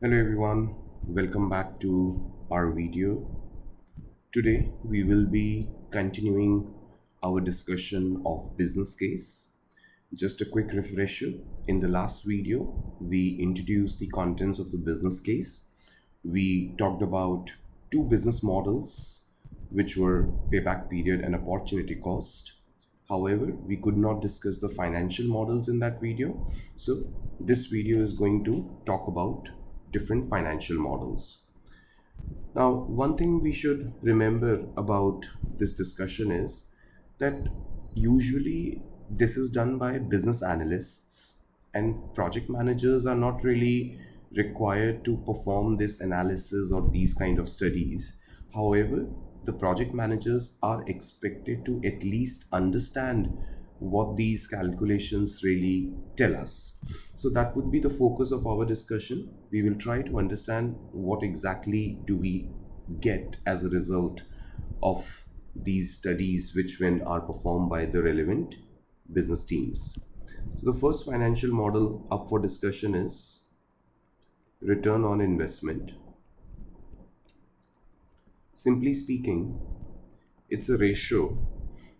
Hello everyone, welcome back to our video. Today we will be continuing our discussion of business case. Just a quick refresher. In the last video, we introduced the contents of the business case. We talked about two business models, which were payback period and opportunity cost. However, we could not discuss the financial models in that video. So this video is going to talk about different financial models. Now, one thing we should remember about this discussion is that usually this is done by business analysts, and project managers are not really required to perform this analysis or these kind of studies. However, the project managers are expected to at least understand what these calculations really tell us. So that would be the focus of our discussion. We will try to understand what exactly do we get as a result of these studies, which when are performed by the relevant business teams. So the first financial model up for discussion is return on investment. Simply speaking, it's a ratio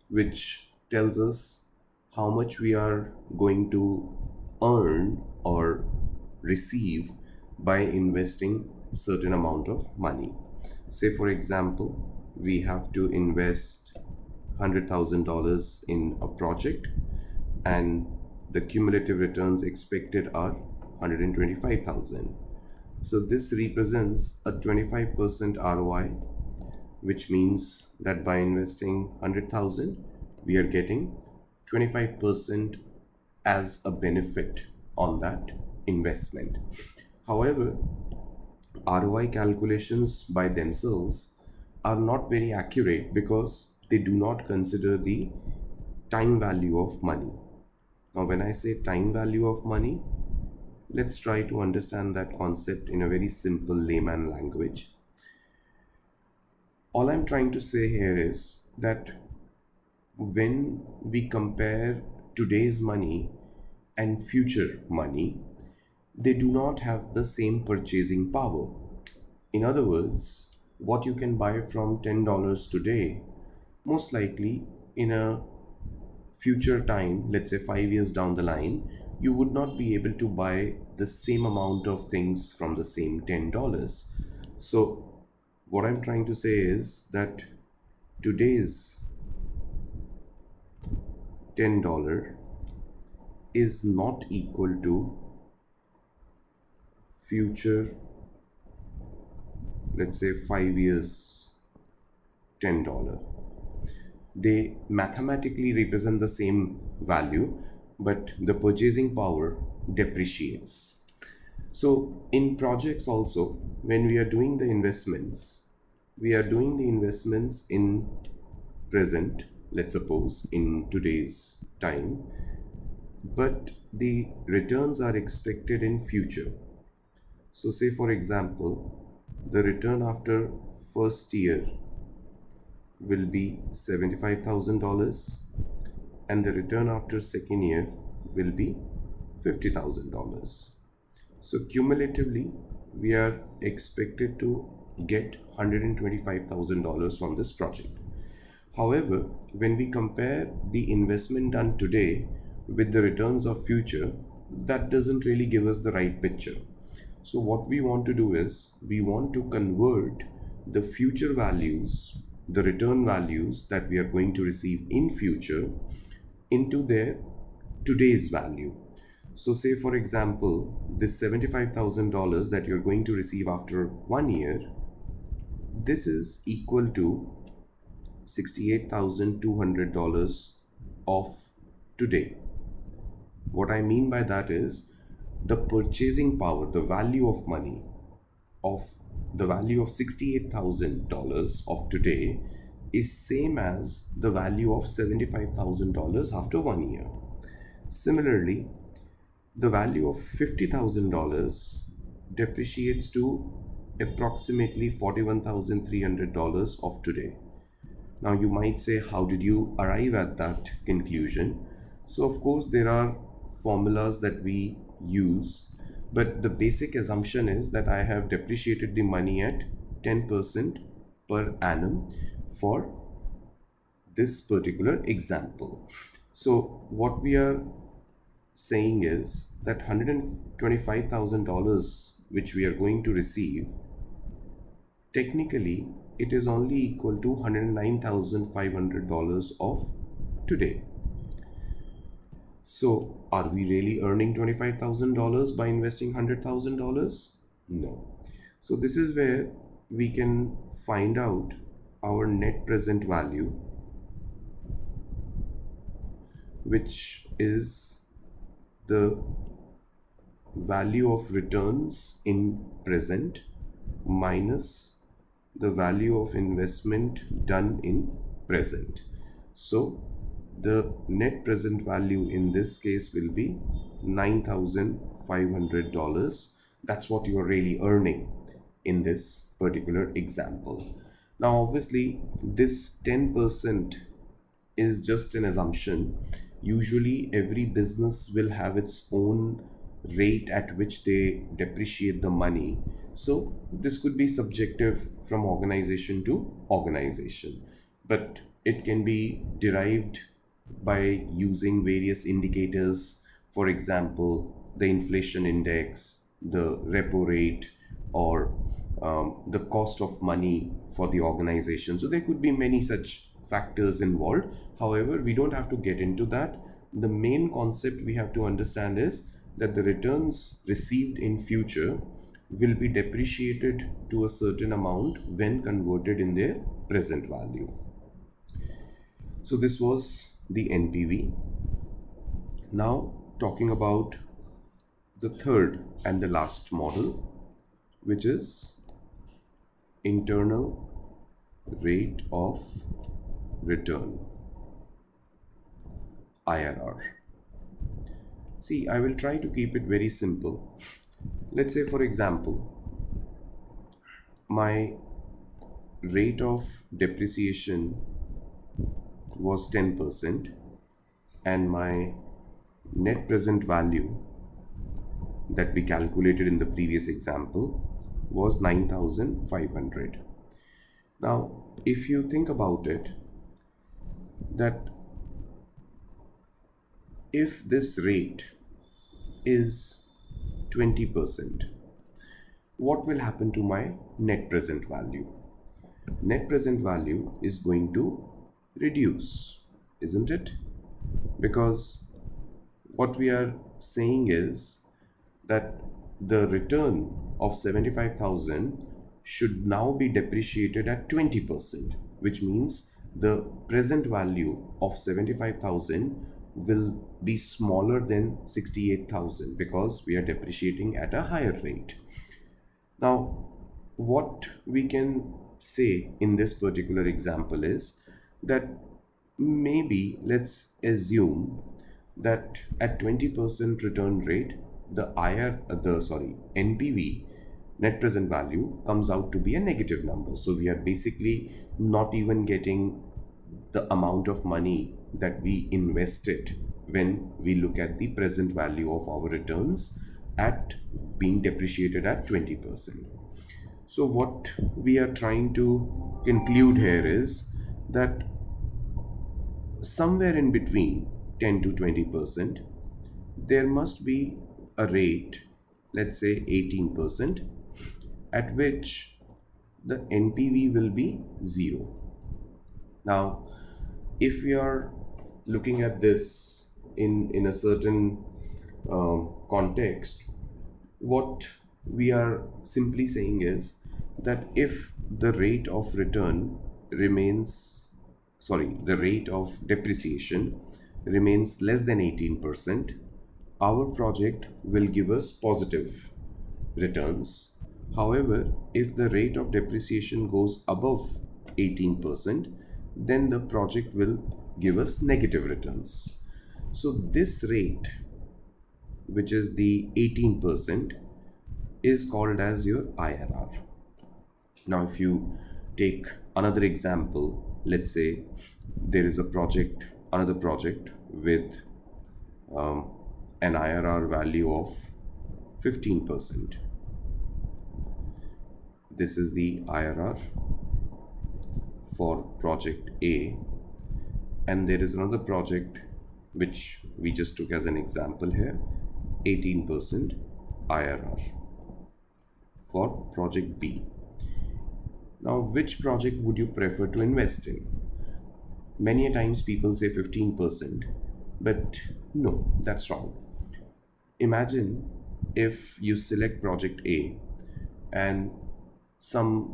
which tells us how much we are going to earn or receive by investing certain amount of money. Say for example, we have to invest $100,000 in a project, and the cumulative returns expected are 125,000. So this represents a 25% ROI, which means that by investing 100,000 we are getting 25% as a benefit on that investment. However, ROI calculations by themselves are not very accurate because they do not consider the time value of money. Now, when I say time value of money, let's try to understand that concept in a very simple layman language. All I'm trying to say here is that when we compare today's money and future money, they do not have the same purchasing power. In other words, what you can buy from $10 today, most likely in a future time, let's say 5 years down the line, you would not be able to buy the same amount of things from the same $10. So, what I'm trying to say is that today's $10 is not equal to future, let's say 5 years $10. They mathematically represent the same value, but the purchasing power depreciates. So in projects also, when we are doing the investments, we are doing the investments in present, let's suppose in today's time, but the returns are expected in future. So say for example, the return after first year will be $75,000, and the return after second year will be $50,000. So cumulatively, we are expected to get $125,000 from this project. However, when we compare the investment done today with the returns of future, that doesn't really give us the right picture. So what we want to do is we want to convert the future values, the return values that we are going to receive in future, into their today's value. So say for example, this $75,000 that you're going to receive after 1 year, this is equal to $68,200 of today. What I mean by that is the purchasing power, the value of money, of the value of $68,000 of today is same as the value of $75,000 after 1 year. Similarly, the value of $50,000 depreciates to approximately $41,300 of today. Now you might say, how did you arrive at that conclusion? So of course there are formulas that we use But the basic assumption is that I have depreciated the money at 10% per annum for this particular example. So what we are saying is that $125,000 which we are going to receive, technically it is only equal to $109,500 of today. So are we really earning $25,000 by investing $100,000? No. So this is where we can find out our net present value, which is the value of returns in present minus the value of investment done in present. So the net present value in this case will be $9,500. That's what you're really earning in this particular example. Now obviously this 10% is just an assumption. Usually every business will have its own rate at which they depreciate the money. So this could be subjective from organization to organization, but it can be derived by using various indicators. For example, the inflation index, the repo rate, or the cost of money for the organization. So there could be many such factors involved. However, we don't have to get into that. The main concept we have to understand is that the returns received in future will be depreciated to a certain amount when converted in their present value. So this was the NPV. Now talking about the third and the last model, which is internal rate of return, IRR. See, I will try to keep it very simple. Let's say, for example, my rate of depreciation was 10% and my net present value that we calculated in the previous example was 9,500. Now, if you think about it, that if this rate is 20%, what will happen to my net present value? Net present value is going to reduce, isn't it? Because what we are saying is that the return of 75,000 should now be depreciated at 20%, which means the present value of 75,000 will be smaller than 68,000 because we are depreciating at a higher rate. Now, what we can say in this particular example is that maybe let's assume that at 20% return rate, the NPV, net present value, comes out to be a negative number. So we are basically not even getting the amount of money that we invested when we look at the present value of our returns at being depreciated at 20%. So what we are trying to conclude here is that somewhere in between 10 to 20%, there must be a rate, let's say 18%, at which the NPV will be 0. Now, if we are looking at this in a certain context, what we are simply saying is that if the rate of return remains, the rate of depreciation remains less than 18%, our project will give us positive returns. However, if the rate of depreciation goes above 18%, then the project will give us negative returns. So this rate, which is the 18%, is called as your IRR. Now, if you take another example, let's say there is another project with an IRR value of 15%. This is the IRR for project A, and there is another project which we just took as an example here, 18% IRR for project B. Now, which project would you prefer to invest in? Many a times people say 15%, but no, that's wrong. Imagine if you select project A and something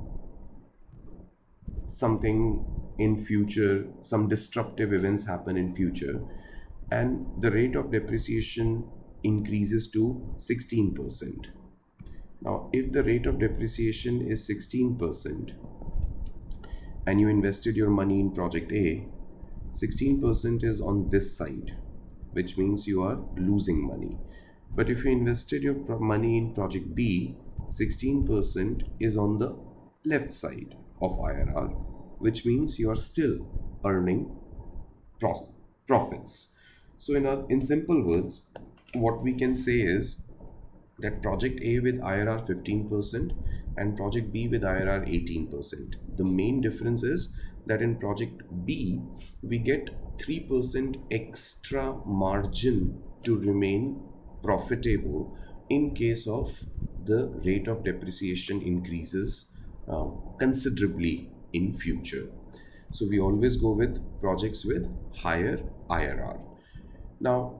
in future, some disruptive events happen in future, and the rate of depreciation increases to 16%. Now, if the rate of depreciation is 16% and you invested your money in project A, 16% is on this side, which means you are losing money. But if you invested your money in project B, 16% is on the left side of IRR, which means you are still earning profits. So in simple words, what we can say is that project A with IRR 15% and project B with IRR 18%. The main difference is that in project B, we get 3% extra margin to remain profitable in case of the rate of depreciation increases considerably in future. So we always go with projects with higher IRR. Now,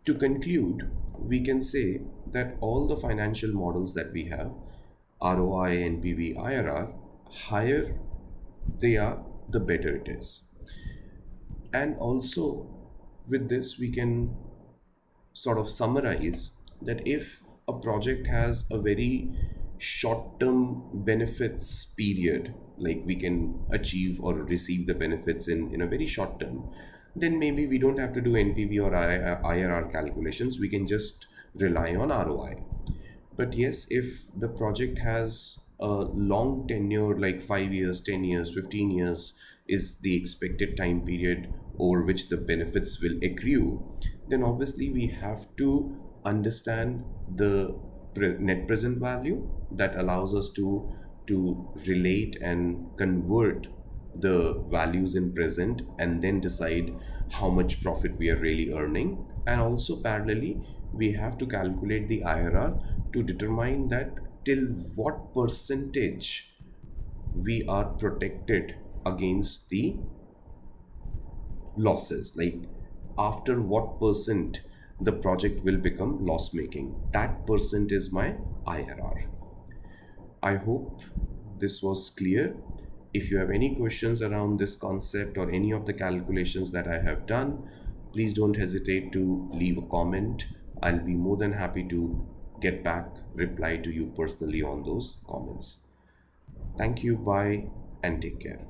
to conclude, we can say that all the financial models that we have, ROI, NPV, IRR, higher they are, the better it is. And also, with this, we can sort of summarize that if a project has a very short term benefits period, like we can achieve or receive the benefits in a very short term, then maybe we don't have to do NPV or IRR calculations. We can just rely on ROI. But yes, if the project has a long tenure, like 5 years, 10 years, 15 years is the expected time period over which the benefits will accrue, then obviously we have to understand the net present value that allows us to relate and convert the values in present and then decide how much profit we are really earning. And also parallelly, we have to calculate the IRR to determine that till what percentage we are protected against the losses, like after what percent the project will become loss making. That percent is my IRR. I hope this was clear. If you have any questions around this concept or any of the calculations that I have done, please don't hesitate to leave a comment. I'll be more than happy to get back, reply to you personally on those comments. Thank you, bye, and take care.